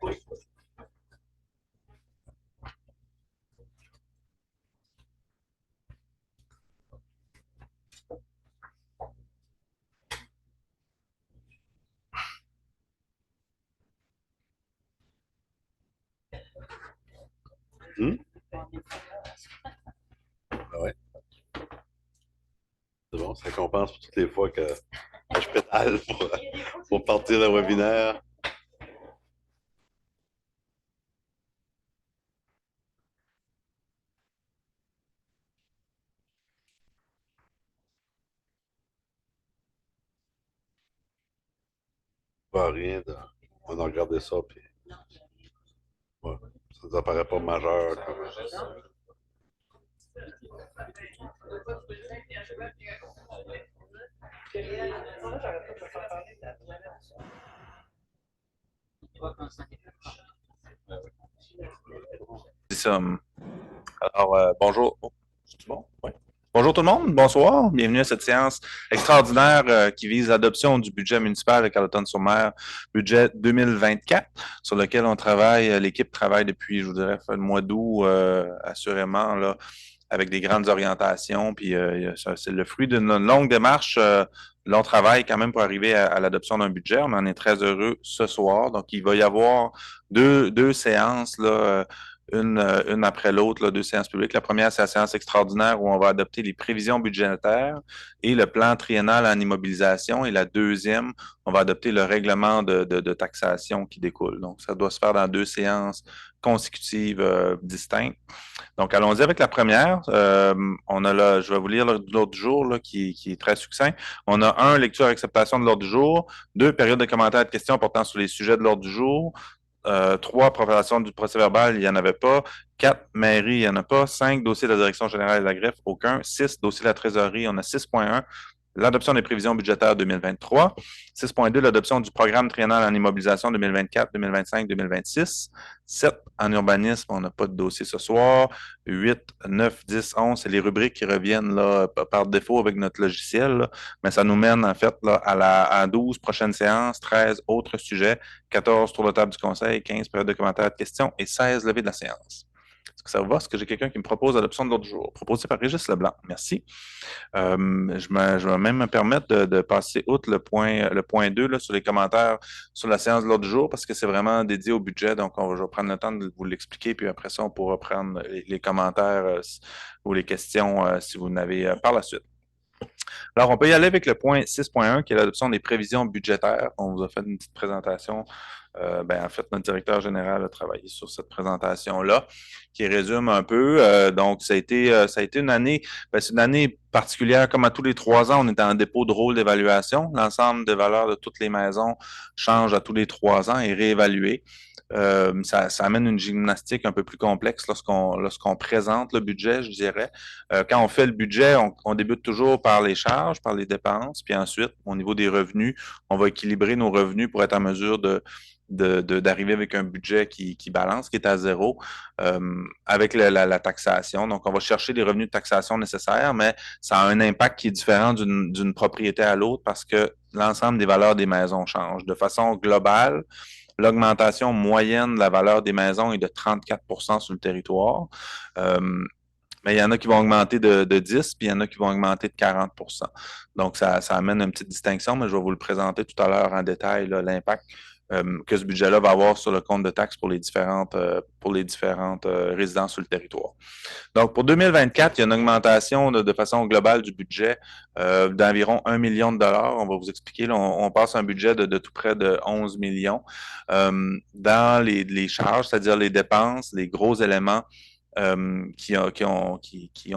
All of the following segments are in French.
Hmm? Ah ouais, c'est bon, ça compense pour toutes les fois que je pédale pour partir le webinaire. Pas rien de... On a regardé ça, puis ouais, ça nous apparaît pas majeur. C'est ça. Alors, bonjour. C'est bon? Oui. Bonjour tout le monde, bonsoir. Bienvenue à cette séance extraordinaire qui vise l'adoption du budget municipal de Carleton-sur-Mer, budget 2024, sur lequel on travaille, l'équipe travaille depuis, je vous dirais, le mois d'août, assurément, là, avec des grandes orientations. Puis c'est le fruit d'une longue démarche, long travail quand même pour arriver à l'adoption d'un budget. On en est très heureux ce soir. Donc, il va y avoir deux séances, là, une après l'autre, deux séances publiques. La première, c'est la séance extraordinaire où on va adopter les prévisions budgétaires et le plan triennal en immobilisation. Et la deuxième, on va adopter le règlement de taxation qui découle. Donc, ça doit se faire dans deux séances consécutives distinctes. Donc, allons-y avec la première. On a là, je vais vous lire l'ordre du jour là, qui est très succinct. On a un, lecture et acceptation de l'ordre du jour. Deux, période de commentaires et de questions portant sur les sujets de l'ordre du jour. Trois, approbation du procès-verbal, il n'y en avait pas. Quatre, mairie, il n'y en a pas. Cinq, dossier de la direction générale de la greffe, aucun. Six, dossier de la trésorerie, on a 6.1. L'adoption des prévisions budgétaires 2023. 6.2, l'adoption du programme triennal en immobilisation 2024, 2025, 2026. 7, en urbanisme, on n'a pas de dossier ce soir. 8, 9, 10, 11, c'est les rubriques qui reviennent là, par défaut avec notre logiciel. Là. Mais ça nous mène en fait là, à 12 prochaines séances, 13 autres sujets, 14 tour de table du conseil, 15 périodes de commentaires et de questions et 16 levées de la séance. Est-ce que ça vous va? Est-ce que j'ai quelqu'un qui me propose l'adoption de l'ordre du jour? Proposé par Régis Leblanc. Merci. Je vais même me permettre de passer outre le point 2 là, sur les commentaires sur la séance de l'ordre du jour parce que c'est vraiment dédié au budget. Donc, je vais prendre le temps de vous l'expliquer. Puis après ça, on pourra prendre les commentaires ou les questions si vous n'avez par la suite. Alors, on peut y aller avec le point 6.1 qui est l'adoption des prévisions budgétaires. On vous a fait une petite présentation. En fait, notre directeur général a travaillé sur cette présentation-là qui résume un peu. Donc, ça a été une année, c'est une année particulière. Comme à tous les 3 ans, on est en dépôt de rôle d'évaluation. L'ensemble des valeurs de toutes les maisons change à tous les 3 ans et réévalué. Ça amène une gymnastique un peu plus complexe lorsqu'on présente le budget, je dirais. Quand on fait le budget, on débute toujours par les charges, par les dépenses, puis ensuite, au niveau des revenus, on va équilibrer nos revenus pour être en mesure d'arriver avec un budget qui balance, qui est à zéro, avec la taxation. Donc, on va chercher les revenus de taxation nécessaires, mais ça a un impact qui est différent d'une propriété à l'autre parce que l'ensemble des valeurs des maisons change. De façon globale, l'augmentation moyenne de la valeur des maisons est de 34 sur le territoire. Mais il y en a qui vont augmenter de 10, puis il y en a qui vont augmenter de 40 Donc, ça amène une petite distinction, mais je vais vous le présenter tout à l'heure en détail, l'impact que ce budget-là va avoir sur le compte de taxes pour les différentes résidences sur le territoire. Donc, pour 2024, il y a une augmentation de façon globale du budget d'environ 1 million de dollars. On va vous expliquer. Là, on passe un budget de tout près de 11 millions. Dans les charges, c'est-à-dire les dépenses, les gros éléments qui ont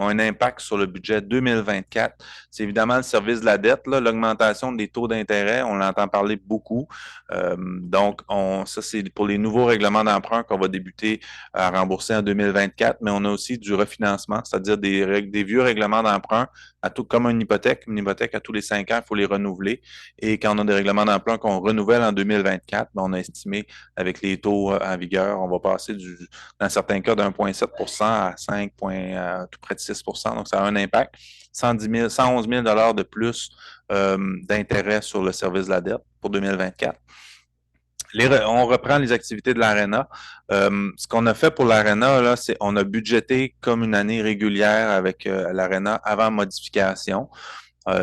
un impact sur le budget 2024. C'est évidemment le service de la dette, l'augmentation des taux d'intérêt, on l'entend parler beaucoup. Donc, ça, c'est pour les nouveaux règlements d'emprunt qu'on va débuter à rembourser en 2024, mais on a aussi du refinancement, c'est-à-dire des vieux règlements d'emprunt, comme une hypothèque à tous les 5 ans, il faut les renouveler. Et quand on a des règlements d'emprunt qu'on renouvelle en 2024, on a estimé avec les taux en vigueur, on va passer dans certains cas d'1,7 à 5, tout près de 6 Donc, ça a un impact. 111 000 de plus d'intérêt sur le service de la dette pour 2024. On reprend les activités de l'Arena. Ce qu'on a fait pour l'Arena, là, c'est on a budgété comme une année régulière avec l'Arena avant modification.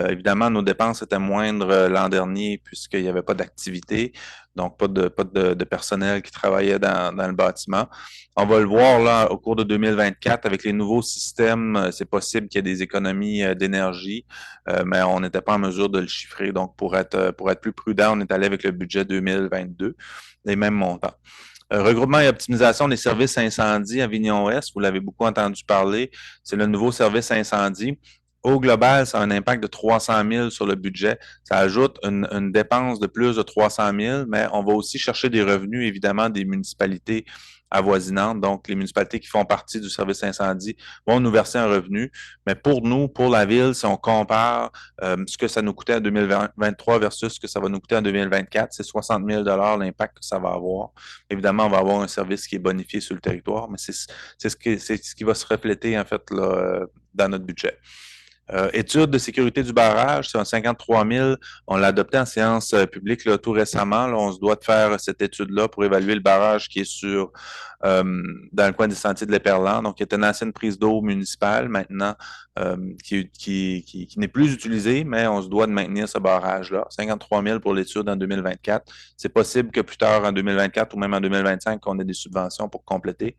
Évidemment, nos dépenses étaient moindres l'an dernier puisqu'il n'y avait pas d'activité, donc pas de personnel qui travaillait dans le bâtiment. On va le voir là au cours de 2024 avec les nouveaux systèmes. C'est possible qu'il y ait des économies d'énergie, mais on n'était pas en mesure de le chiffrer. Donc, pour être plus prudent, on est allé avec le budget 2022, les mêmes montants. Regroupement et optimisation des services incendie à Avignon-Ouest, vous l'avez beaucoup entendu parler, c'est le nouveau service incendie. Au global, ça a un impact de 300 000 sur le budget. Ça ajoute une dépense de plus de 300 000, mais on va aussi chercher des revenus, évidemment, des municipalités avoisinantes. Donc, les municipalités qui font partie du service incendie vont nous verser un revenu. Mais pour nous, pour la ville, si on compare ce que ça nous coûtait en 2023 versus ce que ça va nous coûter en 2024, c'est 60 000 l'impact que ça va avoir. Évidemment, on va avoir un service qui est bonifié sur le territoire, mais c'est ce qui va se refléter, en fait, là, dans notre budget. Étude de sécurité du barrage, c'est un 53 000. On l'a adopté en séance publique là, tout récemment. Là, on se doit de faire cette étude-là pour évaluer le barrage qui est dans le coin des sentiers de l'Éperlan, donc qui est une ancienne prise d'eau municipale maintenant qui n'est plus utilisée, mais on se doit de maintenir ce barrage-là. 53 000 pour l'étude en 2024. C'est possible que plus tard en 2024 ou même en 2025 qu'on ait des subventions pour compléter.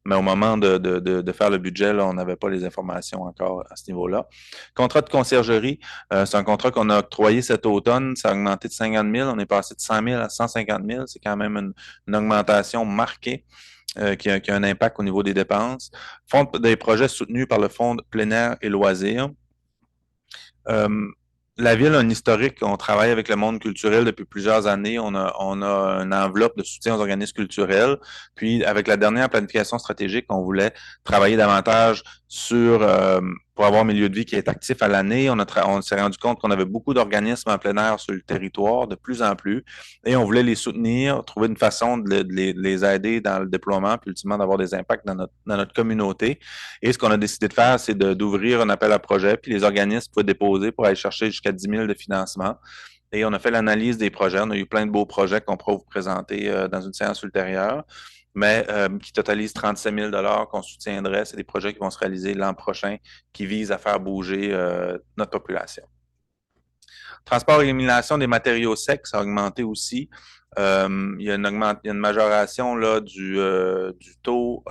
Mais au moment de faire le budget, là, on n'avait pas les informations encore à ce niveau-là. Contrat de conciergerie, c'est un contrat qu'on a octroyé cet automne. Ça a augmenté de 50 000. On est passé de 100 000 à 150 000. C'est quand même une augmentation marquée qui a un impact au niveau des dépenses. Fonds des projets soutenus par le Fonds de plein air et loisirs. La ville a un historique. On travaille avec le monde culturel depuis plusieurs années. On a une enveloppe de soutien aux organismes culturels. Puis, avec la dernière planification stratégique, on voulait travailler davantage pour avoir un milieu de vie qui est actif à l'année. On s'est rendu compte qu'on avait beaucoup d'organismes en plein air sur le territoire, de plus en plus, et on voulait les soutenir, trouver une façon de les aider dans le déploiement, puis ultimement d'avoir des impacts dans notre communauté. Et ce qu'on a décidé de faire, c'est d'ouvrir un appel à projet, puis les organismes pouvaient déposer pour aller chercher jusqu'à 10 000 de financement. Et on a fait l'analyse des projets. On a eu plein de beaux projets qu'on pourra vous présenter dans une séance ultérieure, mais qui totalisent 37 000 qu'on soutiendrait. C'est des projets qui vont se réaliser l'an prochain, qui visent à faire bouger notre population. Transport et élimination des matériaux secs, ça a augmenté aussi. Il y a une majoration là, du taux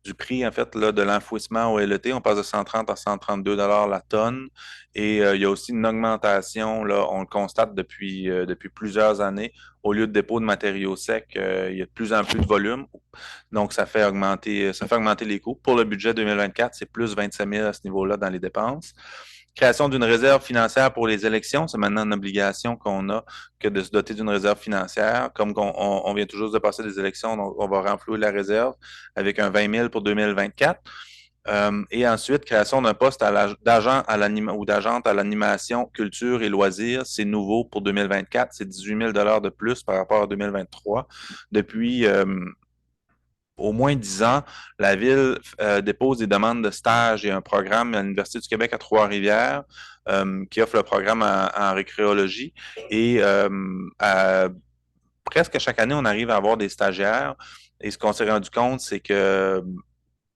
du prix, en fait, là, de l'enfouissement au LET. On passe de 130 à 132 la tonne. Et il y a aussi une augmentation, là, on le constate depuis plusieurs années. Au lieu de dépôt de matériaux secs, il y a de plus en plus de volume. Donc, ça fait augmenter les coûts. Pour le budget 2024, c'est plus 27 000 à ce niveau-là dans les dépenses. Création d'une réserve financière pour les élections, c'est maintenant une obligation qu'on a que de se doter d'une réserve financière. Comme on vient toujours de passer des élections, donc on va renflouer la réserve avec un 20 000 pour 2024. Et ensuite, création d'un poste d'agent ou d'agente à l'animation, culture et loisirs. C'est nouveau pour 2024. C'est 18 000 de plus par rapport à 2023. Depuis au moins 10 ans, la Ville dépose des demandes de stage. Il y a un programme à l'Université du Québec à Trois-Rivières qui offre le programme en récréologie. Et presque chaque année, on arrive à avoir des stagiaires. Et ce qu'on s'est rendu compte, c'est que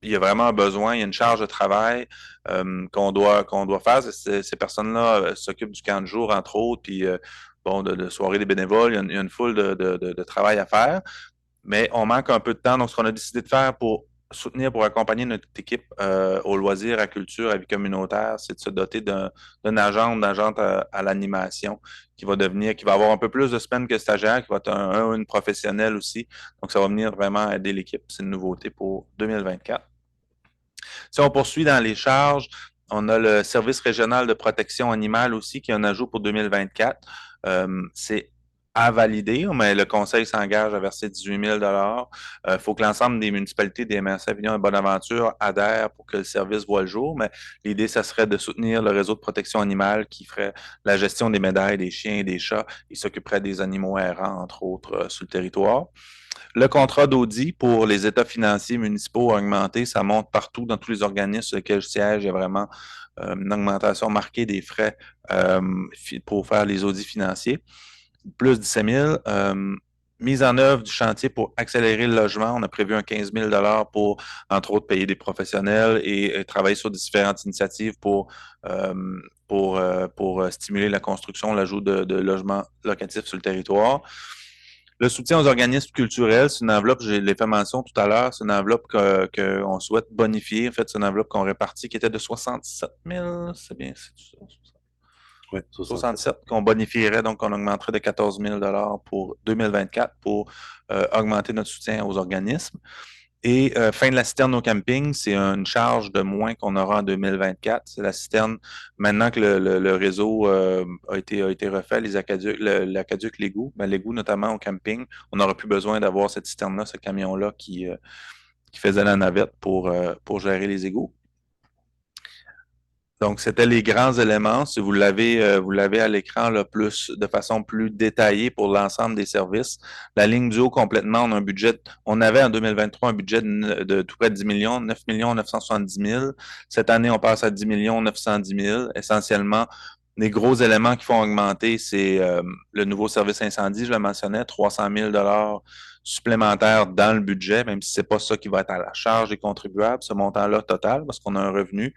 il y a vraiment un besoin, il y a une charge de travail qu'on doit faire. Ces personnes-là s'occupent du camp de jour, entre autres, puis bon, de soirées des bénévoles. Il y a une foule de travail à faire, mais on manque un peu de temps. Donc, ce qu'on a décidé de faire pour soutenir, pour accompagner notre équipe au loisir, à culture, à vie communautaire, c'est de se doter d'un agent ou d'agente à l'animation qui va avoir un peu plus de semaines que stagiaire, qui va être une professionnelle aussi. Donc, ça va venir vraiment aider l'équipe. C'est une nouveauté pour 2024. Si on poursuit dans les charges, on a le service régional de protection animale aussi qui est un ajout pour 2024. C'est à valider, mais le conseil s'engage à verser 18 000 Il faut que l'ensemble des municipalités des MRC Avignon et Bonaventure adhèrent pour que le service voit le jour, mais l'idée, ça serait de soutenir le réseau de protection animale qui ferait la gestion des médailles, des chiens et des chats. Il s'occuperait des animaux errants, entre autres, sur le territoire. Le contrat d'audit pour les états financiers municipaux a augmenté. Ça monte partout dans tous les organismes sur lesquels je siège. Il y a vraiment une augmentation marquée des frais, pour faire les audits financiers. Plus 17 000. 000. mise en œuvre du chantier pour accélérer le logement. On a prévu un 15 000 pour, entre autres, payer des professionnels et travailler sur différentes initiatives euh, pour stimuler la construction, l'ajout de logements locatifs sur le territoire. Le soutien aux organismes culturels, c'est une enveloppe, je l'ai fait mention tout à l'heure, c'est une enveloppe qu'on souhaite bonifier. En fait, c'est une enveloppe qu'on répartit qui était de 67 000, c'est bien, c'est ça? Oui, 67. 67 qu'on bonifierait, donc on augmenterait de 14 000 pour 2024 pour augmenter notre soutien aux organismes. Et fin de la citerne au camping, c'est une charge de moins qu'on aura en 2024. C'est la citerne, maintenant que le réseau a été refait, l'aqueduc l'égout, l'égout notamment au camping, on n'aura plus besoin d'avoir cette citerne-là, ce camion-là qui faisait la navette pour gérer les égouts. Donc, c'était les grands éléments. Si vous l'avez à l'écran là, de façon plus détaillée pour l'ensemble des services. La ligne du haut complètement, on a un budget, on avait en 2023 un budget de tout près de 10 millions, 9 970 000. Cette année, on passe à 10 910 000. Essentiellement, les gros éléments qui font augmenter, c'est le nouveau service incendie, je le mentionnais, 300 000 supplémentaires dans le budget, même si c'est pas ça qui va être à la charge des contribuables, ce montant-là total, parce qu'on a un revenu.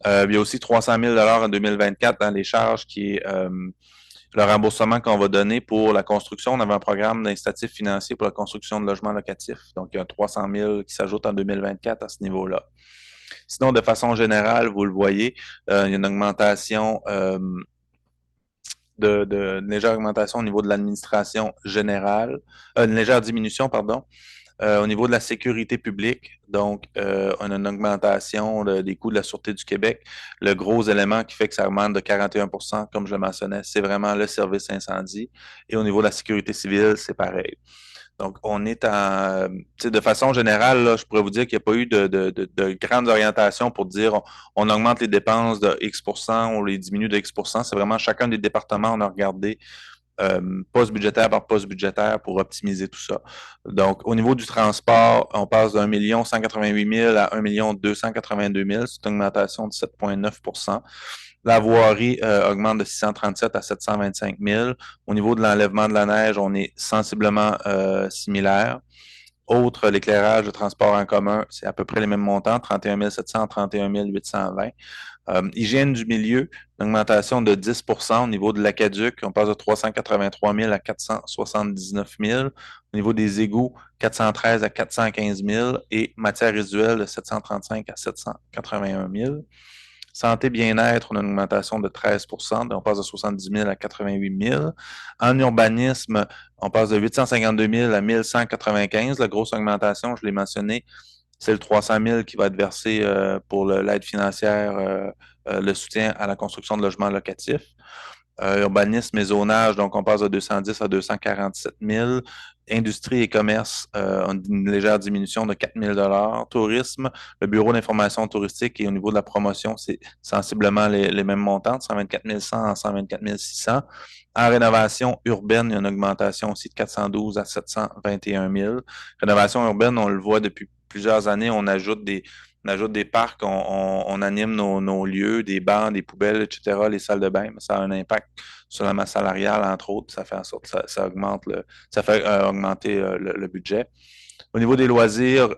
Il y a aussi 300 000 en 2024 dans les charges qui est le remboursement qu'on va donner pour la construction. On avait un programme d'incitatif financier pour la construction de logements locatifs. Donc, il y a 300 000 qui s'ajoutent en 2024 à ce niveau-là. Sinon, de façon générale, vous le voyez, il y a une augmentation une légère augmentation au niveau de l'administration générale, une légère diminution, pardon, au niveau de la sécurité publique, donc, on a une augmentation des coûts de la Sûreté du Québec. Le gros élément qui fait que ça augmente de 41 comme je le mentionnais, c'est vraiment le service incendie. Et au niveau de la sécurité civile, c'est pareil. Donc, on est de façon générale, là, je pourrais vous dire qu'il n'y a pas eu de grandes orientations pour dire on augmente les dépenses de X on les diminue de X. C'est vraiment chacun des départements, on a regardé poste budgétaire par poste budgétaire pour optimiser tout ça. Donc, au niveau du transport, on passe d'1 188 000 à 1 282 000. C'est une augmentation de 7,9 La voirie augmente de 637 à 725 000. Au niveau de l'enlèvement de la neige, on est sensiblement similaire. Autre, l'éclairage, le transport en commun, c'est à peu près les mêmes montants, 31 700, 31 820. Hygiène du milieu, une augmentation de 10 au niveau de l'aqueduc. On passe de 383 000 à 479 000. Au niveau des égouts, 413 à 415 000. Et matière résiduelle, de 735 à 781 000. Santé bien-être, on a une augmentation de 13 donc on passe de 70 000 à 88 000. En urbanisme, on passe de 852 000 à 1 195. La grosse augmentation, je l'ai mentionné, c'est le 300 000 qui va être versé pour l'aide financière, le soutien à la construction de logements locatifs. Urbanisme et zonage, donc on passe de 210 à 247 000. Industrie et commerce, une légère diminution de 4 000 Tourisme, le bureau d'information touristique et au niveau de la promotion, c'est sensiblement les mêmes montants, de 124 100 à 124 600. En rénovation urbaine, il y a une augmentation aussi de 412 à 721 000. Rénovation urbaine, on le voit depuis plusieurs années, on ajoute des parcs, on anime nos lieux, des bancs, des poubelles, etc., les salles de bain, mais ça a un impact sur la masse salariale, entre autres. Ça fait en sorte que ça augmente ça fait augmenter le budget. Au niveau des loisirs,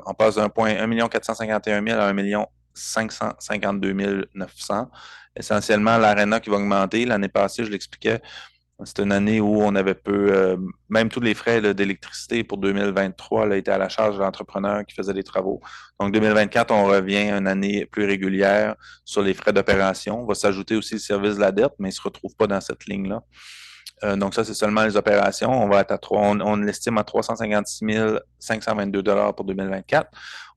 on passe d'un point 1 451 000 à 1 552 900. Essentiellement, l'aréna qui va augmenter. L'année passée, je l'expliquais, c'était une année où on avait peu, même tous les frais d'électricité pour 2023 là, étaient à la charge de l'entrepreneur qui faisait les travaux. Donc 2024, on revient à une année plus régulière sur les frais d'opération. On va s'ajouter aussi le service de la dette, mais il ne se retrouve pas dans cette ligne-là. Donc ça, c'est seulement les opérations. On va être on l'estime à 356 522 pour 2024.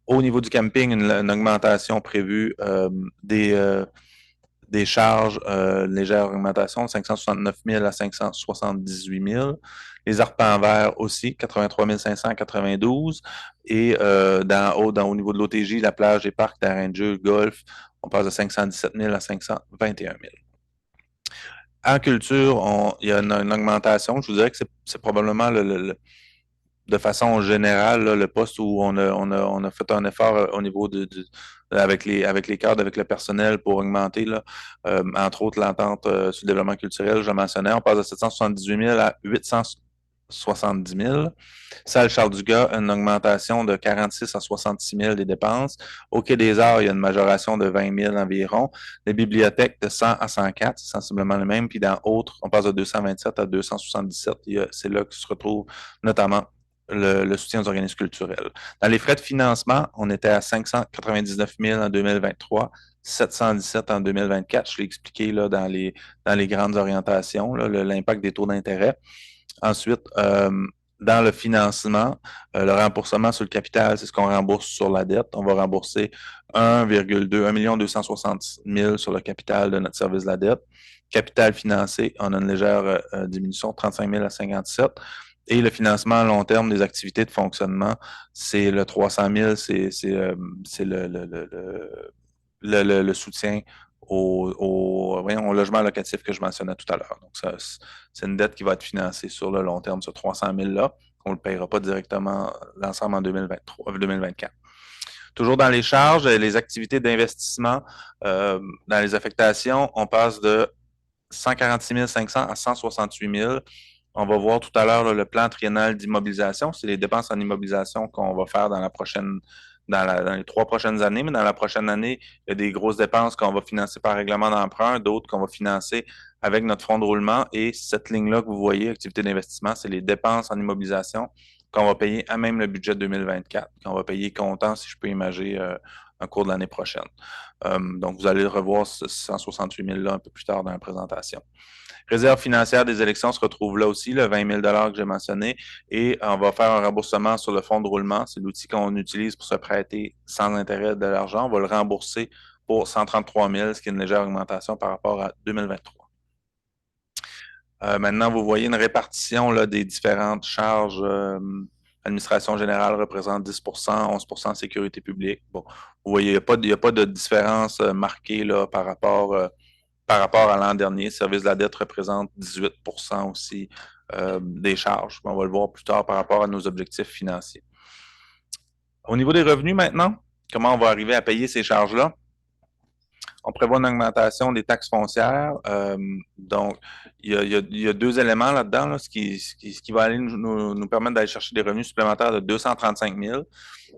Au niveau du camping, une augmentation prévue des charges, légère augmentation de 569 000 à 578 000. Les arpents verts aussi, 83 500 à 92. Et au niveau de l'OTJ, la plage des parcs, terrain de jeu, golf, on passe de 517 000 à 521 000. En culture, il y a une augmentation. Je vous dirais que c'est probablement de façon générale, là, le poste où on a fait un effort au niveau avec les cadres, avec le personnel pour augmenter, là, entre autres, l'entente sur le développement culturel, je le mentionnais, on passe de 778 000 à 70 000. Salle Charles-Dugas, une augmentation de 46 à 66 000 des dépenses. Au Quai des Arts, il y a une majoration de 20 000 environ. Les bibliothèques de 100 à 104, c'est sensiblement le même. Puis dans autres, on passe de 227 à 277. C'est là que se retrouve notamment le soutien aux organismes culturels. Dans les frais de financement, on était à 599 000 en 2023, 717 en 2024. Je l'ai expliqué là, dans les grandes orientations, l'impact des taux d'intérêt. Ensuite, dans le financement, le remboursement sur le capital, c'est ce qu'on rembourse sur la dette. On va rembourser 1 260 000 sur le capital de notre service de la dette. Capital financé, on a une légère diminution, 35 000 à 57. Et le financement à long terme des activités de fonctionnement, c'est le 300 000, c'est le soutien au logement locatif que je mentionnais tout à l'heure. Donc, c'est une dette qui va être financée sur le long terme, ce 300 000-là. On ne le payera pas directement l'ensemble en 2024. Toujours dans les charges, les activités d'investissement, dans les affectations, on passe de 146 500 à 168 000. On va voir tout à l'heure le plan triennal d'immobilisation. C'est les dépenses en immobilisation qu'on va faire dans les 3 prochaines années. Mais dans la prochaine année, il y a des grosses dépenses qu'on va financer par règlement d'emprunt, d'autres qu'on va financer avec notre fonds de roulement. Et cette ligne-là que vous voyez, activité d'investissement, c'est les dépenses en immobilisation qu'on va payer à même le budget 2024, qu'on va payer comptant, si je peux imaginer, un cours de l'année prochaine. Donc, vous allez revoir ce 168 000-là un peu plus tard dans la présentation. Réserve financière des élections se retrouve là aussi, le 20 000 que j'ai mentionné, et on va faire un remboursement sur le fonds de roulement. C'est l'outil qu'on utilise pour se prêter sans intérêt de l'argent. On va le rembourser pour 133 000, ce qui est une légère augmentation par rapport à 2023. Maintenant, vous voyez une répartition là, des différentes charges. Administration générale représente 10 11 sécurité publique. Bon, vous voyez, il n'y a pas de différence marquée là, par rapport à l'an dernier. Le service de la dette représente 18 aussi des charges. On va le voir plus tard par rapport à nos objectifs financiers. Au niveau des revenus maintenant, comment on va arriver à payer ces charges-là? On prévoit une augmentation des taxes foncières. Donc, il y a 2 éléments là-dedans, là, ce qui va aller nous permettre d'aller chercher des revenus supplémentaires de 235 000.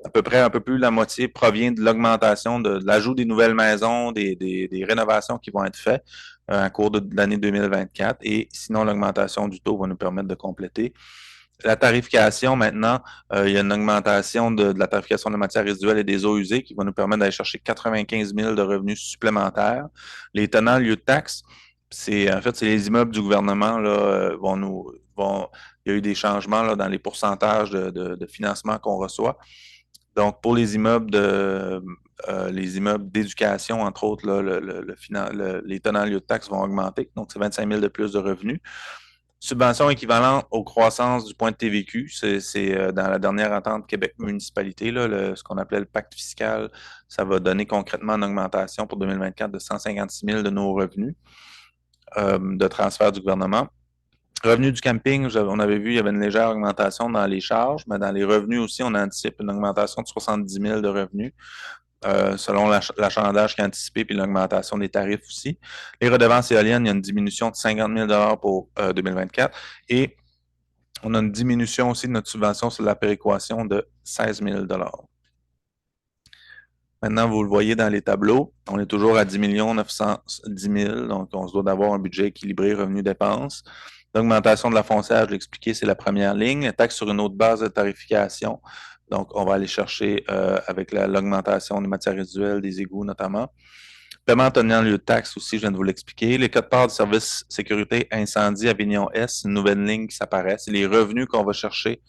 À peu près un peu plus de la moitié provient de l'augmentation de l'ajout des nouvelles maisons, des rénovations qui vont être faites en cours de l'année 2024. Et sinon, l'augmentation du taux va nous permettre de compléter. La tarification, maintenant, il y a une augmentation de la tarification de matières résiduelles et des eaux usées qui va nous permettre d'aller chercher 95 000 de revenus supplémentaires. Les tenants lieu de taxes, c'est les immeubles du gouvernement là, il y a eu des changements là, dans les pourcentages de financement qu'on reçoit. Donc, pour les immeubles d'éducation, entre autres, là, les tenants lieu de taxes vont augmenter. Donc, c'est 25 000 de plus de revenus. Subvention équivalente aux croissances du point de TVQ, c'est dans la dernière entente Québec municipalité, là, ce qu'on appelait le pacte fiscal, ça va donner concrètement une augmentation pour 2024 de 156 000 de nos revenus de transfert du gouvernement. Revenus du camping, on avait vu, il y avait une légère augmentation dans les charges, mais dans les revenus aussi, on anticipe une augmentation de 70 000 de revenus. Selon l'achalandage qui est anticipé puis l'augmentation des tarifs aussi. Les redevances éoliennes, il y a une diminution de 50 000 pour 2024 et on a une diminution aussi de notre subvention sur la péréquation de 16 000 Maintenant, vous le voyez dans les tableaux, on est toujours à 10 910 000, donc on se doit d'avoir un budget équilibré revenus-dépenses. L'augmentation de la foncière, je l'ai expliqué, c'est la première ligne. Taxe sur une autre base de tarification. Donc, on va aller chercher avec l'augmentation des matières résiduelles, des égouts notamment. Paiement tenant lieu de taxe aussi, je viens de vous l'expliquer. Les codes parts du service sécurité incendie Avignon S, une nouvelle ligne qui s'apparaît. C'est les revenus qu'on va chercher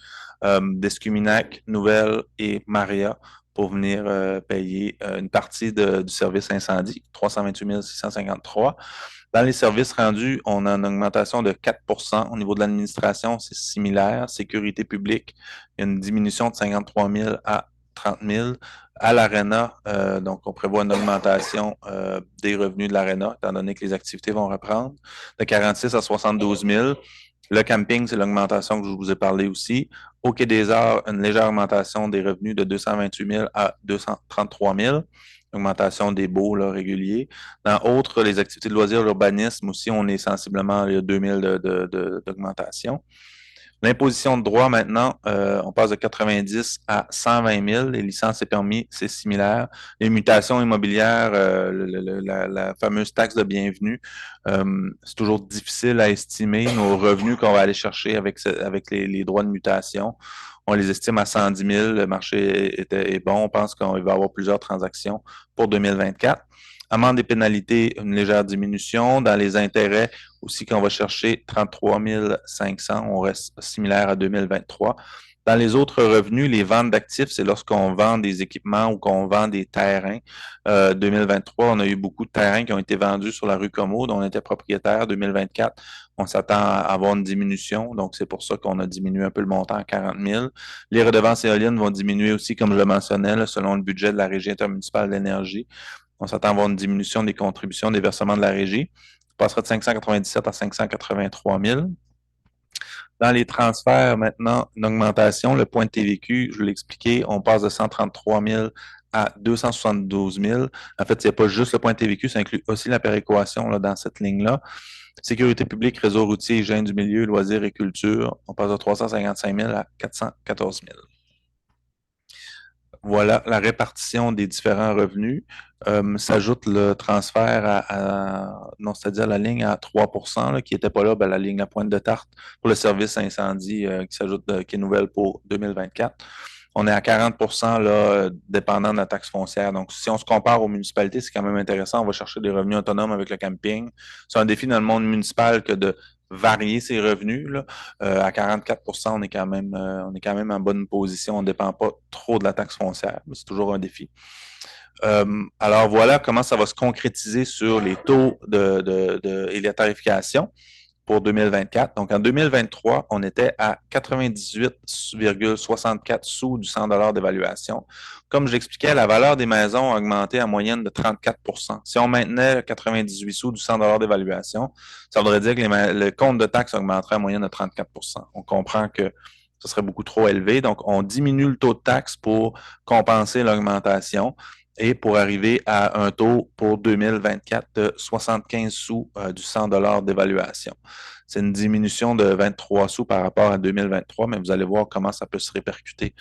d'Escuminac, Nouvelle et Maria pour venir payer une partie du service incendie, 328 653. Dans les services rendus, on a une augmentation de 4 Au niveau de l'administration, c'est similaire. Sécurité publique, il y a une diminution de 53 000 à 30 000. À l'ARENA, donc on prévoit une augmentation des revenus de l'ARENA, étant donné que les activités vont reprendre, de 46 à 72 000. Le camping, c'est l'augmentation que je vous ai parlé aussi. Au Quai des Arts, une légère augmentation des revenus de 228 000 à 233 000. Augmentation des baux là, réguliers. Dans autres, les activités de loisirs, l'urbanisme aussi, on est sensiblement à 2 000 d'augmentation. L'imposition de droit, maintenant, on passe de 90 à 120 000. Les licences et permis, c'est similaire. Les mutations immobilières, la fameuse taxe de bienvenue, c'est toujours difficile à estimer nos revenus qu'on va aller chercher avec les droits de mutation. On les estime à 110 000. Le marché est bon. On pense qu'il va y avoir plusieurs transactions pour 2024. Amende et pénalités, une légère diminution. Dans les intérêts aussi, qu'on va chercher 33 500, on reste similaire à 2023. Dans les autres revenus, les ventes d'actifs, c'est lorsqu'on vend des équipements ou qu'on vend des terrains. 2023, on a eu beaucoup de terrains qui ont été vendus sur la rue Comeau, dont on était propriétaire. 2024, on s'attend à avoir une diminution, donc c'est pour ça qu'on a diminué un peu le montant à 40 000. Les redevances éoliennes vont diminuer aussi, comme je le mentionnais, là, selon le budget de la Régie intermunicipale de l'énergie. On s'attend à avoir une diminution des contributions des versements de la Régie. On passera de 597 à 583 000. Dans les transferts, maintenant, une augmentation. Le point de TVQ, je l'ai expliqué, on passe de 133 000 à 272 000. En fait, il n'y a pas juste le point de TVQ, ça inclut aussi la péréquation là, dans cette ligne-là. Sécurité publique, réseau routier, hygiène du milieu, loisirs et culture, on passe de 355 000 à 414 000. Voilà la répartition des différents revenus. S'ajoute le transfert non, c'est-à-dire la ligne à 3 là, qui n'était pas là, la ligne à pointe de tarte pour le service incendie qui s'ajoute, qui est nouvelle pour 2024. On est à 40 là, dépendant de la taxe foncière. Donc, si on se compare aux municipalités, c'est quand même intéressant. On va chercher des revenus autonomes avec le camping. C'est un défi dans le monde municipal que de varier ses revenus. Là. À 44 on est quand même en bonne position. On ne dépend pas trop de la taxe foncière. C'est toujours un défi. Alors voilà comment ça va se concrétiser sur les taux et la tarification pour 2024. Donc en 2023, on était à 98,64 sous du 100 d'évaluation. Comme je l'expliquais, la valeur des maisons a augmenté en moyenne de 34 Si on maintenait 98 sous du 100 d'évaluation, ça voudrait dire que le compte de taxes augmenterait en moyenne de 34 On comprend que ce serait beaucoup trop élevé. Donc, on diminue le taux de taxe pour compenser l'augmentation et pour arriver à un taux pour 2024 de 75 sous du 100 d'évaluation. C'est une diminution de 23 sous par rapport à 2023, mais vous allez voir comment ça peut se répercuter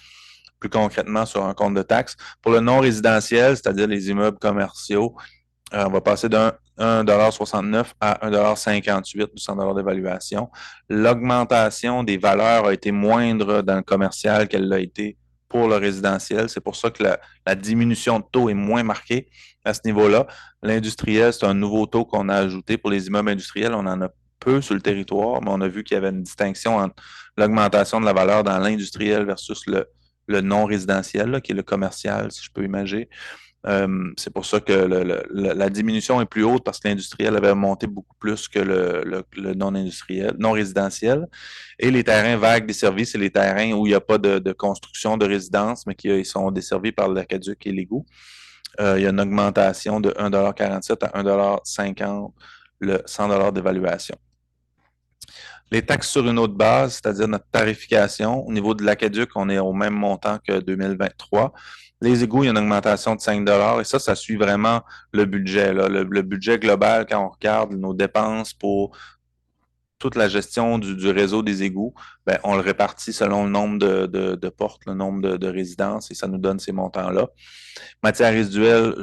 plus concrètement sur un compte de taxes. Pour le non-résidentiel, c'est-à-dire les immeubles commerciaux, on va passer d'un 1,69 à 1,58 du 100 d'évaluation. L'augmentation des valeurs a été moindre dans le commercial qu'elle l'a été pour le résidentiel. C'est pour ça que la diminution de taux est moins marquée à ce niveau-là. L'industriel, c'est un nouveau taux qu'on a ajouté pour les immeubles industriels. On en a peu sur le territoire, mais on a vu qu'il y avait une distinction entre l'augmentation de la valeur dans l'industriel versus le non-résidentiel, là, qui est le commercial, si je peux imaginer. C'est pour ça que la diminution est plus haute parce que l'industriel avait monté beaucoup plus que le non-industriel, non-résidentiel. Et les terrains vagues desservis, c'est les terrains où il n'y a pas de construction de résidence, mais qui sont desservis par l'Aqueduc et l'égout. Il y a une augmentation de 1,47 à 1,50 le 100 d'évaluation. Les taxes sur une autre base, c'est-à-dire notre tarification, au niveau de l'Aqueduc, on est au même montant que 2023. Les égouts, il y a une augmentation de 5 et ça suit vraiment le budget. Là. Le budget global, quand on regarde nos dépenses pour toute la gestion du réseau des égouts, ben, on le répartit selon le nombre de portes, le nombre de résidences, et ça nous donne ces montants-là. Matière résiduelle,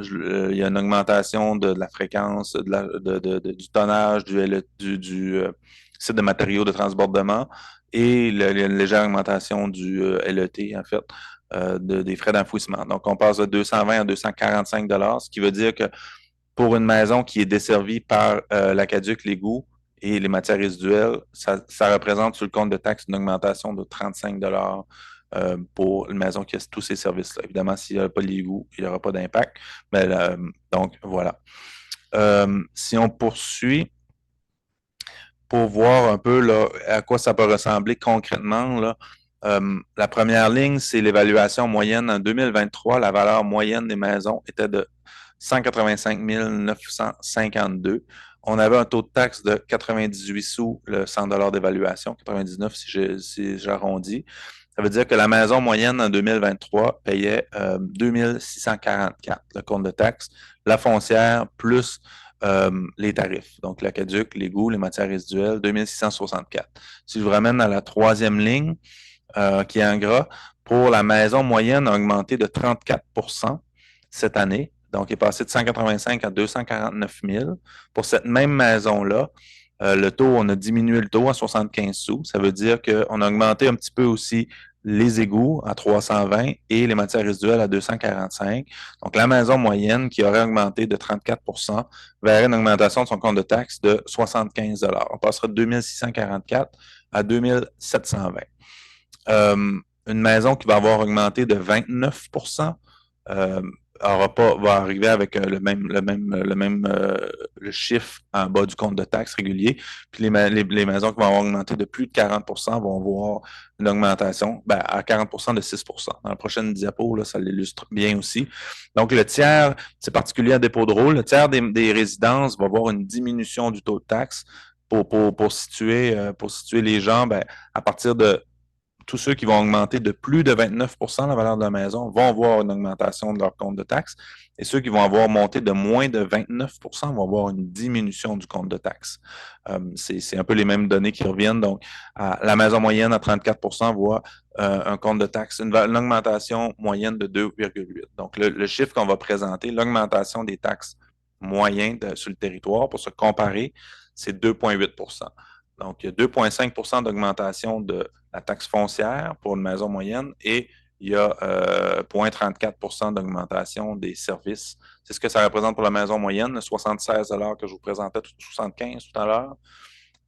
il y a une augmentation de la fréquence, du tonnage, du site de matériaux de transbordement et il y a une légère augmentation du LET, en fait, des frais d'enfouissement. Donc, on passe de 220 à 245 ce qui veut dire que pour une maison qui est desservie par l'Aqueduc, l'égout et les matières résiduelles, ça représente sur le compte de taxes une augmentation de 35 pour une maison qui a tous ces services-là. Évidemment, s'il n'y a pas l'égout, il n'y aura pas d'impact. Mais donc, voilà. Si on poursuit pour voir un peu là, à quoi ça peut ressembler concrètement, là, la première ligne, c'est l'évaluation moyenne. En 2023, la valeur moyenne des maisons était de 185 952. On avait un taux de taxe de 98 sous le 100 d'évaluation, 99 si j'arrondis. Ça veut dire que la maison moyenne en 2023 payait 2644 le compte de taxe. La foncière plus les tarifs. Donc, l'aqueduc, l'égout, les matières résiduelles, 2664. Si je vous ramène à la troisième ligne, qui est en gras, pour la maison moyenne a augmenté de 34 cette année. Donc, il est passé de 185 à 249 000. Pour cette même maison-là, le taux, on a diminué le taux à 75 sous. Ça veut dire qu'on a augmenté un petit peu aussi les égouts à 320 et les matières résiduelles à 245. Donc, la maison moyenne qui aurait augmenté de 34 verrait une augmentation de son compte de taxes de 75 $. On passera de 2644 à 2720. Une maison qui va avoir augmenté de 29 euh, va arriver avec le chiffre en bas du compte de taxes régulier. Puis les maisons qui vont avoir augmenté de plus de 40 vont voir une augmentation à 40 de 6 Dans la prochaine diapo, là, ça l'illustre bien aussi. Donc, le tiers, c'est particulier à dépôt de rôle, le tiers des résidences va avoir une diminution du taux de taxe pour situer les gens à partir de tous ceux qui vont augmenter de plus de 29 la valeur de la maison vont avoir une augmentation de leur compte de taxes et ceux qui vont avoir monté de moins de 29 vont avoir une diminution du compte de taxes. C'est un peu les mêmes données qui reviennent. Donc, la maison moyenne à 34 voit un compte de taxes, une augmentation moyenne de 2,8. Donc, le chiffre qu'on va présenter, l'augmentation des taxes moyennes sur le territoire pour se comparer, c'est 2,8 Donc, il y a 2,5 d'augmentation de la taxe foncière pour une maison moyenne et il y a 0,34 d'augmentation des services. C'est ce que ça représente pour la maison moyenne, le 76 que je vous présentais, 75 tout à l'heure.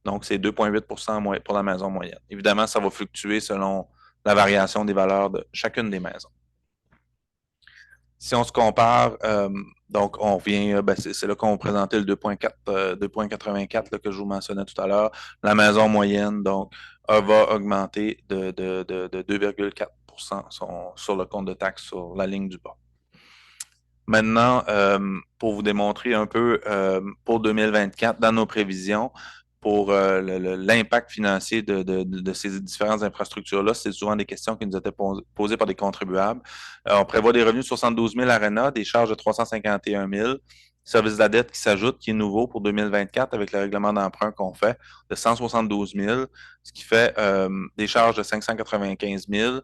Donc, c'est 2,8 pour la maison moyenne. Évidemment, ça va fluctuer selon la variation des valeurs de chacune des maisons. Si on se compare, donc on revient, c'est là qu'on présentait le 2,84 que je vous mentionnais tout à l'heure. La maison moyenne, donc, va augmenter de 2,4 sur le compte de taxe sur la ligne du bas. Maintenant, pour vous démontrer un peu pour 2024, dans nos prévisions, pour l'impact financier de ces différentes infrastructures-là. C'est souvent des questions qui nous étaient posées par des contribuables. On prévoit des revenus de 72 000 ARENA, des charges de 351 000, service de la dette qui s'ajoute, qui est nouveau pour 2024 avec le règlement d'emprunt qu'on fait de 172 000, ce qui fait des charges de 595 000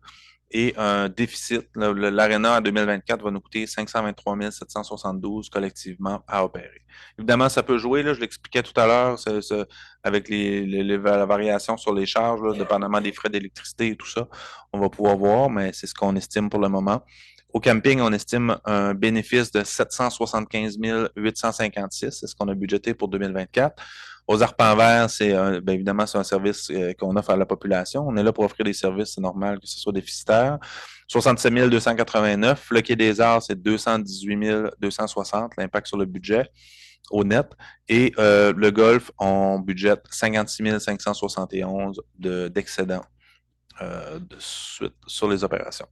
et un déficit. L'Arena en 2024 va nous coûter 523 772 collectivement à opérer. Évidemment, ça peut jouer, là, je l'expliquais tout à l'heure, avec la variation sur les charges, là, dépendamment des frais d'électricité et tout ça, on va pouvoir voir, mais c'est ce qu'on estime pour le moment. Au camping, on estime un bénéfice de 775 856, c'est ce qu'on a budgété pour 2024. Aux arpents verts, évidemment, c'est un service qu'on offre à la population. On est là pour offrir des services, c'est normal que ce soit déficitaire. 67 289. Le Quai des Arts, c'est 218 260, l'impact sur le budget au net. Et le golf, on budgète 56 571 d'excédent de suite sur les opérations.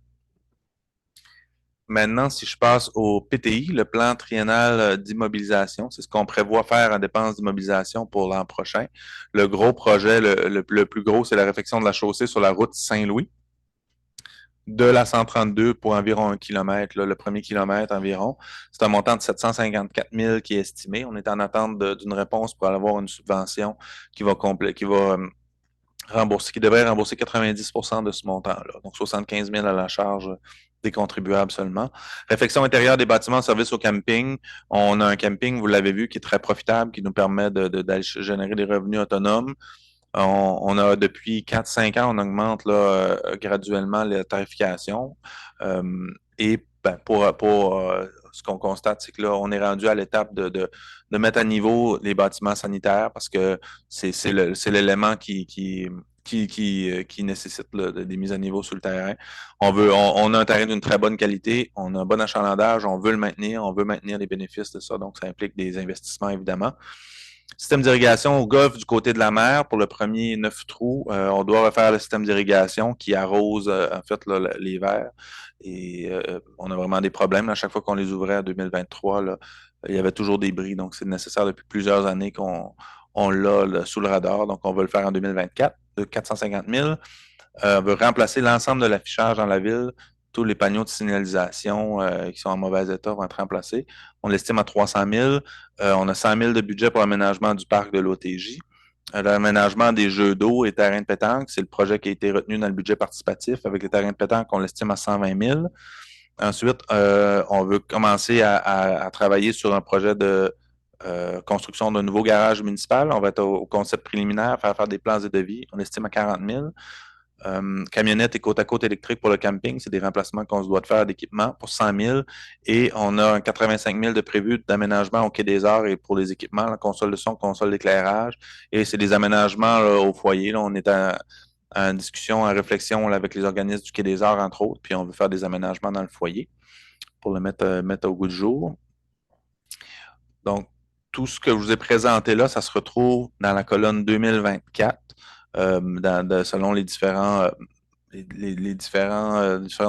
Maintenant, si je passe au PTI, le plan triennal d'immobilisation, c'est ce qu'on prévoit faire en dépenses d'immobilisation pour l'an prochain. Le gros projet, le plus gros, c'est la réfection de la chaussée sur la route Saint-Louis, de la 132 pour environ 1 kilomètre, le premier kilomètre environ. C'est un montant de 754 000 qui est estimé. On est en attente d'une réponse pour avoir une subvention qui va rembourser, qui devrait rembourser 90 de ce montant-là. Donc, 75 000 à la charge des contribuables seulement. Réfection intérieure des bâtiments, service au camping. On a un camping, vous l'avez vu, qui est très profitable, qui nous permet d'aller générer des revenus autonomes. On a depuis 4-5 ans, on augmente là, graduellement la tarification. Et pour ce qu'on constate, c'est que là, on est rendu à l'étape de mettre à niveau les bâtiments sanitaires parce que c'est l'élément qui nécessite là, des mises à niveau sur le terrain. On a un terrain d'une très bonne qualité, on a un bon achalandage, on veut le maintenir, on veut maintenir les bénéfices de ça, donc ça implique des investissements évidemment. Système d'irrigation au golfe du côté de la mer pour le premier 9 trous. On doit refaire le système d'irrigation qui arrose en fait là, les verts. Et on a vraiment des problèmes. À chaque fois qu'on les ouvrait en 2023, là, il y avait toujours des bris. Donc, c'est nécessaire depuis plusieurs années qu'on l'a là, sous le radar. Donc, on va le faire en 2024 de 450 000. On veut remplacer l'ensemble de l'affichage dans la ville tous les panneaux de signalisation qui sont en mauvais état vont être remplacés. On l'estime à 300 000. On a 100 000 de budget pour l'aménagement du parc de l'OTJ. L'aménagement des jeux d'eau et terrains de pétanque, c'est le projet qui a été retenu dans le budget participatif. Avec les terrains de pétanque, on l'estime à 120 000. Ensuite, on veut commencer à travailler sur un projet de construction d'un nouveau garage municipal. On va être au concept préliminaire, faire des plans et devis. On estime à 40 000. Camionnette et côte à côte électrique pour le camping, c'est des remplacements qu'on se doit de faire d'équipement pour 100 000. Et on a un 85 000 de prévu d'aménagement au Quai des Arts et pour les équipements, la console de son, console d'éclairage. Et c'est des aménagements là, au foyer. Là, on est en discussion, en réflexion là, avec les organismes du Quai des Arts, entre autres, puis on veut faire des aménagements dans le foyer pour le mettre au goût du jour. Donc, tout ce que je vous ai présenté là, ça se retrouve dans la colonne 2024, selon les différentes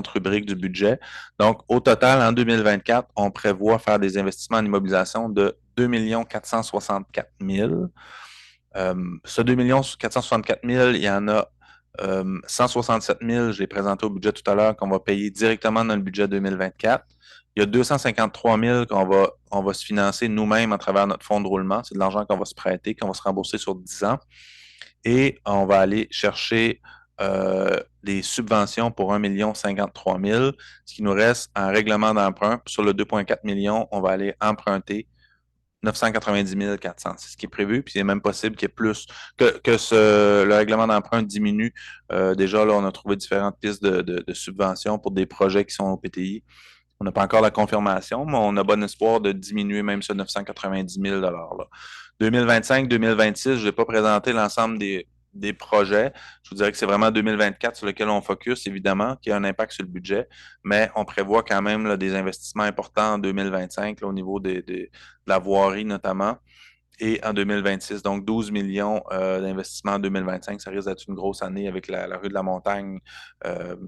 rubriques du budget. Donc, au total, en 2024, on prévoit faire des investissements en immobilisation de 2 464 000. Ce 2 464 000, il y en a 167 000, je l'ai présenté au budget tout à l'heure, qu'on va payer directement dans le budget 2024. Il y a 253 000 on va se financer nous-mêmes à travers notre fonds de roulement. C'est de l'argent qu'on va se prêter, qu'on va se rembourser sur 10 ans. Et on va aller chercher des subventions pour 1 53 000. Ce qui nous reste en règlement d'emprunt. Sur le 2,4 millions, on va aller emprunter 990 400. C'est ce qui est prévu. Puis il est même possible qu'il y ait plus, le règlement d'emprunt diminue. Déjà, là, on a trouvé différentes pistes de subventions pour des projets qui sont au PTI. On n'a pas encore la confirmation, mais on a bon espoir de diminuer même ce 990 000 $. 2025-2026, je n'ai pas présenté l'ensemble des projets. Je vous dirais que c'est vraiment 2024 sur lequel on focus, évidemment, qui a un impact sur le budget, mais on prévoit quand même là, des investissements importants en 2025 là, au niveau de la voirie notamment. Et en 2026, donc 12 millions d'investissements en 2025, ça risque d'être une grosse année avec la rue de la Montagne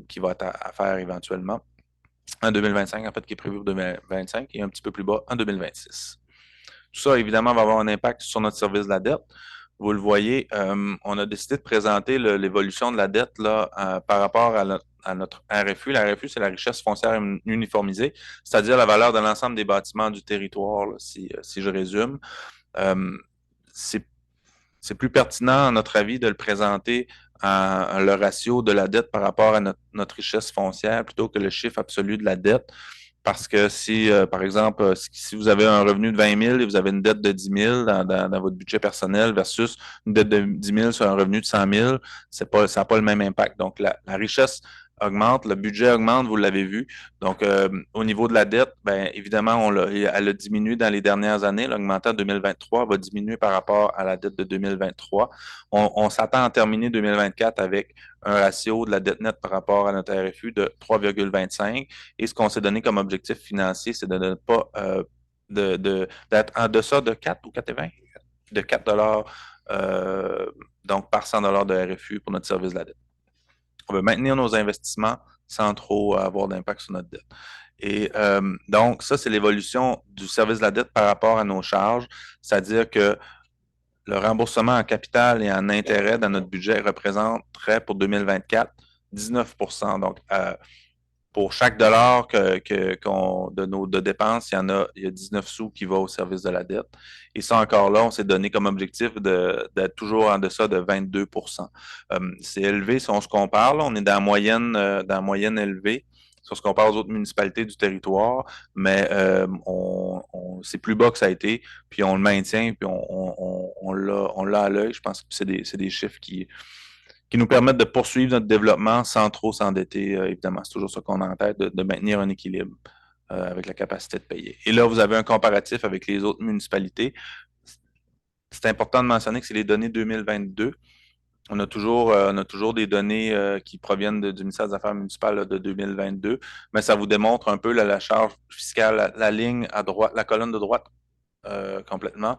qui va être à faire éventuellement en 2025, en fait, qui est prévu pour 2025 et un petit peu plus bas en 2026. Tout ça, évidemment, va avoir un impact sur notre service de la dette. Vous le voyez, on a décidé de présenter l'évolution de la dette là, par rapport à notre RFU. La RFU, c'est la richesse foncière uniformisée, c'est-à-dire la valeur de l'ensemble des bâtiments du territoire, là, si je résume. C'est plus pertinent, à notre avis, de le présenter en le ratio de la dette par rapport à notre richesse foncière plutôt que le chiffre absolu de la dette. Parce que si, par exemple, si vous avez un revenu de 20 000 et vous avez une dette de 10 000 dans votre budget personnel versus une dette de 10 000 sur un revenu de 100 000, ça n'a pas le même impact. Donc, la richesse augmente, le budget augmente, vous l'avez vu. Donc, au niveau de la dette, bien évidemment, elle a diminué dans les dernières années. Elle a augmenté en 2023, va diminuer par rapport à la dette de 2023. On s'attend à terminer 2024 avec un ratio de la dette nette par rapport à notre RFU de 3,25. Et ce qu'on s'est donné comme objectif financier, c'est de ne pas d'être en deçà de 4 ou 4,20 de 4 donc par 100 de RFU pour notre service de la dette. On veut maintenir nos investissements sans trop avoir d'impact sur notre dette. Et donc, ça, c'est l'évolution du service de la dette par rapport à nos charges, c'est-à-dire que le remboursement en capital et en intérêt dans notre budget représenterait pour 2024 19 %. Donc, pour chaque dollar de dépenses, il y a 19 sous qui va au service de la dette. Et ça, encore là, on s'est donné comme objectif d'être toujours en deçà de 22 %. C'est élevé si on se compare. Là, on est dans la moyenne élevée si on se compare aux autres municipalités du territoire, mais c'est plus bas que ça a été, puis on le maintient, puis on l'a à l'œil. Je pense que c'est des chiffres qui nous permettent de poursuivre notre développement sans trop s'endetter. Évidemment, c'est toujours ça qu'on a en tête, de maintenir un équilibre avec la capacité de payer. Et là, vous avez un comparatif avec les autres municipalités. C'est important de mentionner que c'est les données 2022. On a toujours des données qui proviennent du ministère des Affaires municipales là, de 2022, mais ça vous démontre un peu là, la charge fiscale, la ligne à droite, la colonne de droite complètement.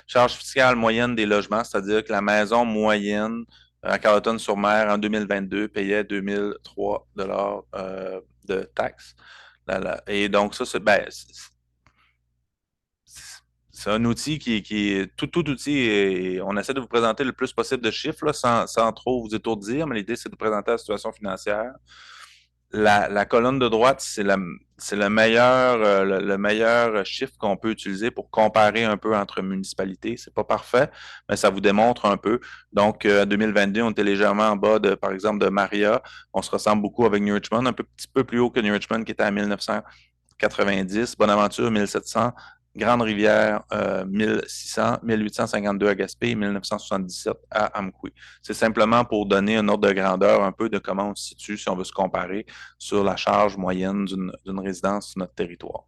Charge fiscale moyenne des logements, c'est-à-dire que la maison moyenne à Carleton-sur-Mer en 2022 payait 2003 de taxes. Et donc, ça, c'est un outil tout outil, et on essaie de vous présenter le plus possible de chiffres là, sans trop vous étourdir, mais l'idée, c'est de présenter la situation financière. la colonne de droite, c'est le meilleur chiffre qu'on peut utiliser pour comparer un peu entre municipalités. C'est pas parfait, mais ça vous démontre un peu. Donc, 2022, on était légèrement en bas par exemple, de Maria. On se ressemble beaucoup avec New Richmond, un petit peu plus haut que New Richmond qui était à 1990, Bonaventure 1700, Grande-Rivière 1600, 1852 à Gaspé, 1977 à Amqui. C'est simplement pour donner un ordre de grandeur un peu de comment on se situe si on veut se comparer sur la charge moyenne d'une résidence sur notre territoire.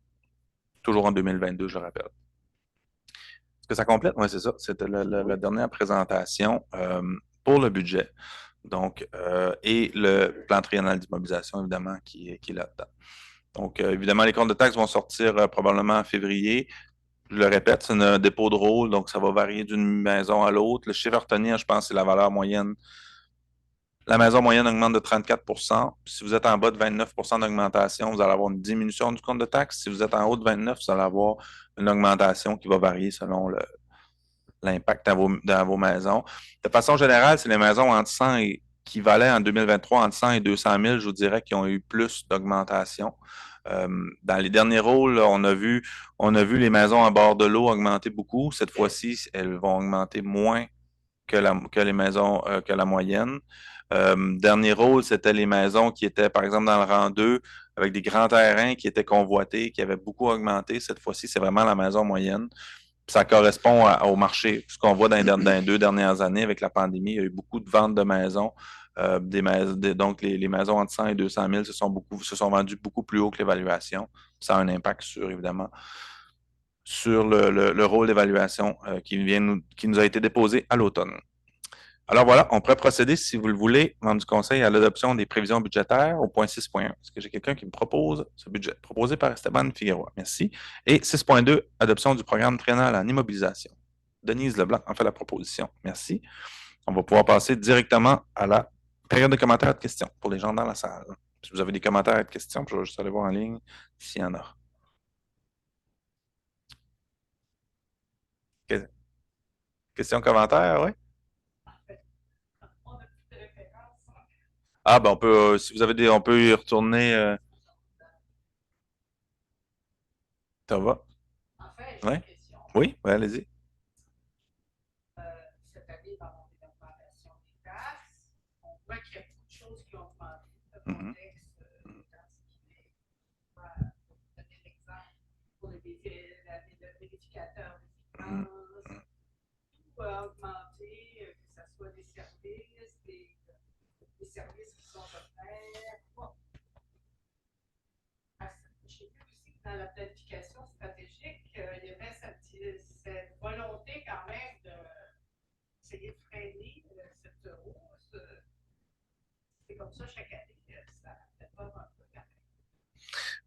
Toujours en 2022, je le rappelle. Est-ce que ça complète? Oui, c'est ça. C'était la dernière présentation pour le budget. Donc, et le plan triennal d'immobilisation, évidemment, qui est là-dedans. Donc, évidemment, les comptes de taxes vont sortir probablement en février. Je le répète, c'est un dépôt de rôle, donc ça va varier d'une maison à l'autre. Le chiffre à retenir, je pense, c'est la valeur moyenne. La maison moyenne augmente de 34 %. Si vous êtes en bas de 29 % d'augmentation, vous allez avoir une diminution du compte de taxes. Si vous êtes en haut de 29, vous allez avoir une augmentation qui va varier selon l'impact dans vos maisons. De façon générale, c'est les maisons entre 100 et qui valaient en 2023 entre 100 et 200 000, je vous dirais, qui ont eu plus d'augmentation. Dans les derniers rôles, on a vu les maisons à bord de l'eau augmenter beaucoup. Cette fois-ci, elles vont augmenter moins que les maisons, que la moyenne. Dernier rôle, c'était les maisons qui étaient, par exemple, dans le rang 2, avec des grands terrains qui étaient convoités, qui avaient beaucoup augmenté. Cette fois-ci, c'est vraiment la maison moyenne. Ça correspond au marché. Ce qu'on voit dans les 2 dernières années avec la pandémie, il y a eu beaucoup de ventes de maisons. Donc, les maisons entre 100 et 200 000 se sont vendues beaucoup plus haut que l'évaluation. Ça a un impact sur, évidemment, sur le rôle d'évaluation qui nous a été déposé à l'automne. Alors voilà, on pourrait procéder, si vous le voulez, membre du Conseil, à l'adoption des prévisions budgétaires au point 6.1. Est-ce que j'ai quelqu'un qui me propose ce budget? Proposé par Esteban Figueroa. Merci. Et 6.2, adoption du programme triennal en immobilisation. Denise Leblanc en fait la proposition. Merci. On va pouvoir passer directement à la période de commentaires et de questions pour les gens dans la salle. Si vous avez des commentaires et de questions, je vais juste aller voir en ligne s'il y en a. Questions, commentaires, oui? Ah, ben on peut, si vous avez on peut y retourner. Ça va? Oui? Oui, ouais, allez-y. Mhm. Mhm.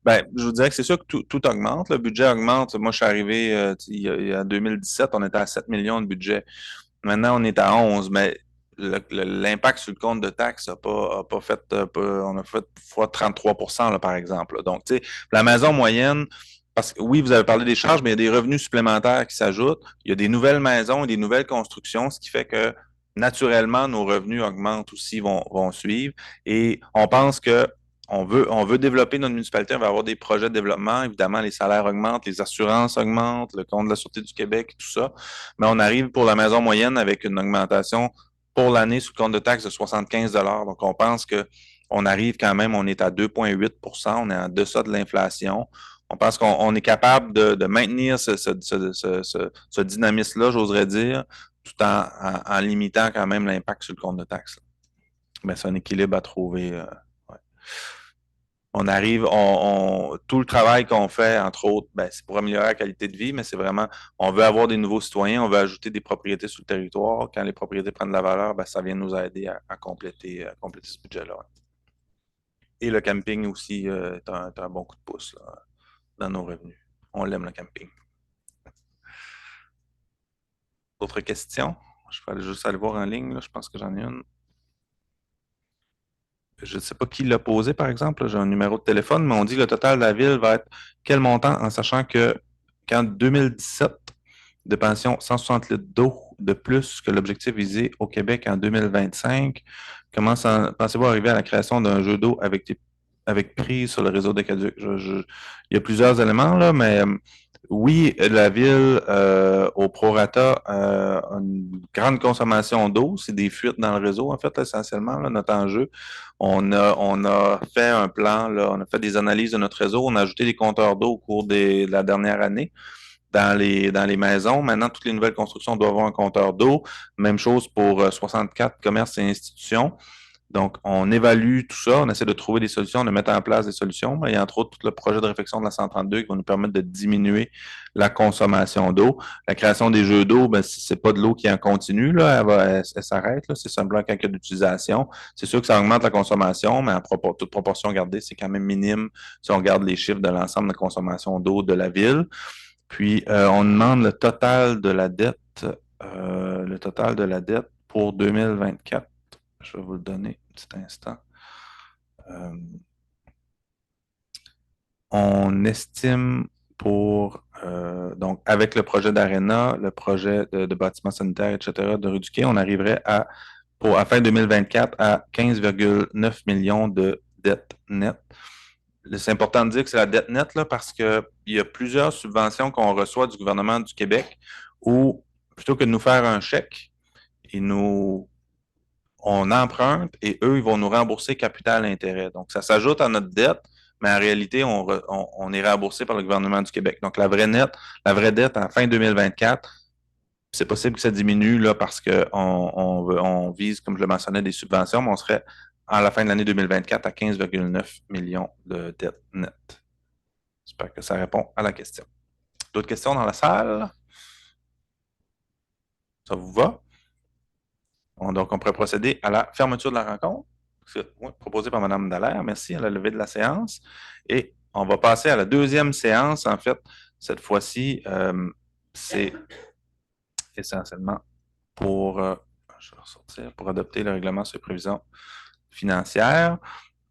Ben, je vous dirais que c'est sûr que tout augmente. Le budget augmente. Moi, je suis arrivé il y a 2017, on était à 7 millions de budget. Maintenant, on est à 11, mais l'impact sur le compte de taxes a pas fait, on a fait fois 33 là, par exemple. Donc, tu sais, la maison moyenne, parce que oui, vous avez parlé des charges, mais il y a des revenus supplémentaires qui s'ajoutent. Il y a des nouvelles maisons et des nouvelles constructions, ce qui fait que naturellement, nos revenus augmentent aussi, vont suivre. Et on pense que on veut développer notre municipalité, on va avoir des projets de développement. Évidemment, les salaires augmentent, les assurances augmentent, le compte de la Sûreté du Québec, tout ça. Mais on arrive pour la maison moyenne avec une augmentation pour l'année sous le compte de taxe de 75 $. Donc, on pense qu'on arrive quand même, on est à 2,8 %, on est en deçà de l'inflation. On pense qu'on est capable de maintenir ce dynamisme-là, j'oserais dire, tout en limitant quand même l'impact sur le compte de taxe. Mais c'est un équilibre à trouver. Ouais. On arrive, tout le travail qu'on fait, entre autres, ben, c'est pour améliorer la qualité de vie, mais c'est vraiment, on veut avoir des nouveaux citoyens, on veut ajouter des propriétés sur le territoire. Quand les propriétés prennent de la valeur, ben, ça vient nous aider à compléter ce budget-là. Ouais. Et le camping aussi est un bon coup de pouce là, dans nos revenus. On l'aime, le camping. D'autres questions? Je vais juste aller voir en ligne, là. Je pense que j'en ai une. Je ne sais pas qui l'a posé, par exemple. J'ai un numéro de téléphone, mais on dit que le total de la ville va être quel montant en sachant qu'en 2017, de pension 160 litres d'eau de plus que l'objectif visé au Québec en 2025. Comment pensez-vous arriver à la création d'un jeu d'eau avec prise sur le réseau d'Aqueduc. Il y a plusieurs éléments, là, mais oui, la ville, au prorata, a une grande consommation d'eau. C'est des fuites dans le réseau, en fait, là, essentiellement, là, notre enjeu. On a fait un plan, là, on a fait des analyses de notre réseau, on a ajouté des compteurs d'eau au cours de la dernière année dans les maisons. Maintenant, toutes les nouvelles constructions doivent avoir un compteur d'eau. Même chose pour 64 commerces et institutions. Donc, on évalue tout ça, on essaie de trouver des solutions, de mettre en place des solutions. Il y a entre autres tout le projet de réflexion de la 132 qui va nous permettre de diminuer la consommation d'eau. La création des jeux d'eau, ben, c'est pas de l'eau qui est en continu, là, elle s'arrête, là, c'est simplement quand il y a d'utilisation. C'est sûr que ça augmente la consommation, mais toute proportion gardée, c'est quand même minime si on regarde les chiffres de l'ensemble de consommation d'eau de la ville. Puis, on demande le total de la dette pour 2024. Je vais vous le donner un petit instant. Euh, on estime donc avec le projet d'Arena, le projet de bâtiment sanitaire, etc., de rééduquer, on arriverait à fin 2024 à 15,9 millions de dettes nettes. C'est important de dire que c'est la dette nette là, parce qu'il y a plusieurs subventions qu'on reçoit du gouvernement du Québec où, plutôt que de nous faire un chèque, on emprunte et eux, ils vont nous rembourser capital intérêt. Donc, ça s'ajoute à notre dette, mais en réalité, on est remboursé par le gouvernement du Québec. Donc, la vraie dette à fin 2024, c'est possible que ça diminue là, parce qu'on vise, comme je le mentionnais, des subventions, mais on serait à la fin de l'année 2024 à 15,9 millions de dettes nettes. J'espère que ça répond à la question. D'autres questions dans la salle? Ça vous va? Donc, on pourrait procéder à la fermeture de la rencontre. Proposée par Mme Dallaire. Merci à la levée de la séance. Et on va passer à la deuxième séance. En fait, cette fois-ci, c'est essentiellement je vais ressortir, pour adopter le règlement sur les prévisions financières,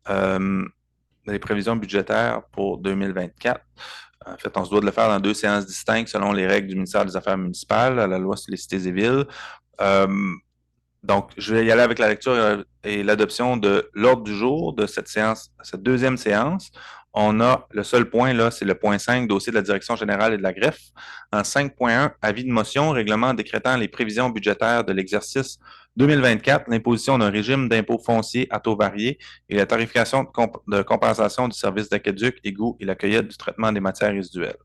les prévisions budgétaires pour 2024. En fait, on se doit de le faire dans deux séances distinctes selon les règles du ministère des Affaires municipales, la loi sur les cités et villes. Donc, je vais y aller avec la lecture et l'adoption de l'ordre du jour de cette séance, cette deuxième séance. On a le seul point, là, c'est le point 5, dossier de la Direction générale et de la greffe. En 5.1, avis de motion, règlement décrétant les prévisions budgétaires de l'exercice 2024, l'imposition d'un régime d'impôt foncier à taux variés et la tarification de compensation du service d'aqueduc, égouts et la cueillette du traitement des matières résiduelles.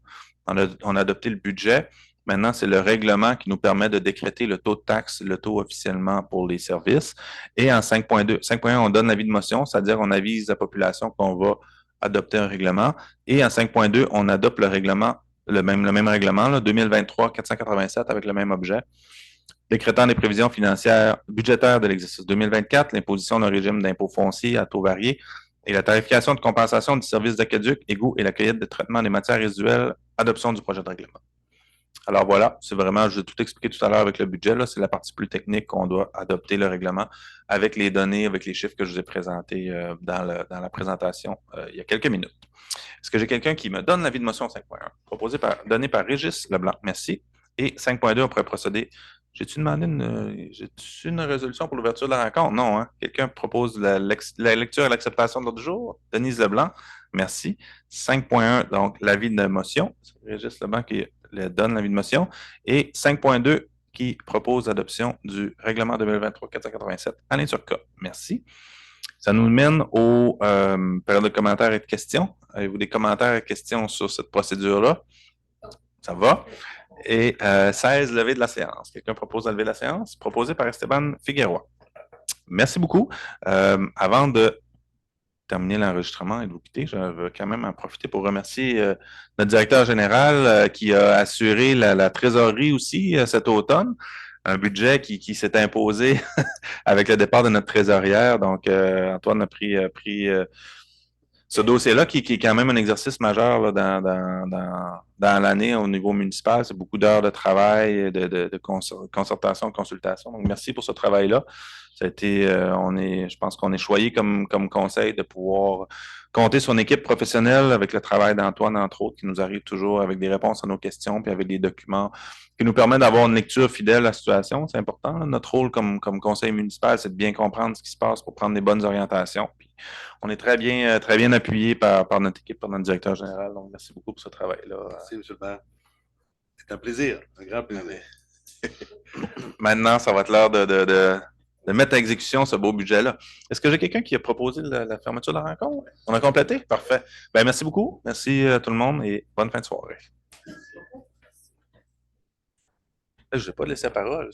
On a adopté le budget. Maintenant, c'est le règlement qui nous permet de décréter le taux de taxe, le taux officiellement pour les services. Et en 5.2, 5.1, on donne l'avis de motion, c'est-à-dire on avise la population qu'on va adopter un règlement. Et en 5.2, on adopte le règlement, le même règlement, là, 2023-487 avec le même objet, décrétant les prévisions financières budgétaires de l'exercice 2024, l'imposition d'un régime d'impôt foncier à taux variés et la tarification de compensation du service d'aqueduc, égouts et la cueillette de traitement des matières résiduelles, adoption du projet de règlement. Alors voilà, c'est vraiment, je vais tout expliquer tout à l'heure avec le budget, là, c'est la partie plus technique qu'on doit adopter le règlement avec les données, avec les chiffres que je vous ai présentés dans la présentation il y a quelques minutes. Est-ce que j'ai quelqu'un qui me donne l'avis de motion 5.1, donné par Régis Leblanc? Merci. Et 5.2, on pourrait procéder. J'ai-tu demandé une résolution pour l'ouverture de la rencontre? Non, hein? Quelqu'un propose la lecture et l'acceptation de l'ordre du jour? Denise Leblanc, merci. 5.1, donc l'avis de motion. C'est Régis Leblanc qui donne l'avis de motion. Et 5.2, qui propose l'adoption du règlement 2023-487. Alain Turcot, merci. Ça nous mène aux périodes de commentaires et de questions. Avez-vous des commentaires et questions sur cette procédure-là? Ça va? Et 16, levée de la séance. Quelqu'un propose de lever la séance? Proposé par Esteban Figueroa. Merci beaucoup. Avant de terminer l'enregistrement et de vous quitter, je veux quand même en profiter pour remercier notre directeur général qui a assuré la trésorerie aussi cet automne. Un budget qui s'est imposé avec le départ de notre trésorière. Donc, Antoine a pris ce dossier-là qui est quand même un exercice majeur là, dans l'année au niveau municipal. C'est beaucoup d'heures de travail, de concertation, de consultation. Donc, merci pour ce travail-là. Ça a été, je pense qu'on est choyé comme conseil de pouvoir compter sur une équipe professionnelle avec le travail d'Antoine, entre autres, qui nous arrive toujours avec des réponses à nos questions, puis avec des documents qui nous permettent d'avoir une lecture fidèle à la situation. C'est important. Notre rôle comme conseil municipal, c'est de bien comprendre ce qui se passe pour prendre des bonnes orientations. Puis on est très bien appuyé par notre équipe, par notre directeur général. Donc, merci beaucoup pour ce travail-là. Merci, M. le maire. C'est un plaisir, un grand plaisir. Maintenant, ça va être l'heure de mettre à exécution ce beau budget-là. Est-ce que j'ai quelqu'un qui a proposé la fermeture de la rencontre? On a complété? Parfait. Ben, merci beaucoup. Merci tout le monde et bonne fin de soirée. Je ne vais pas laisser la parole.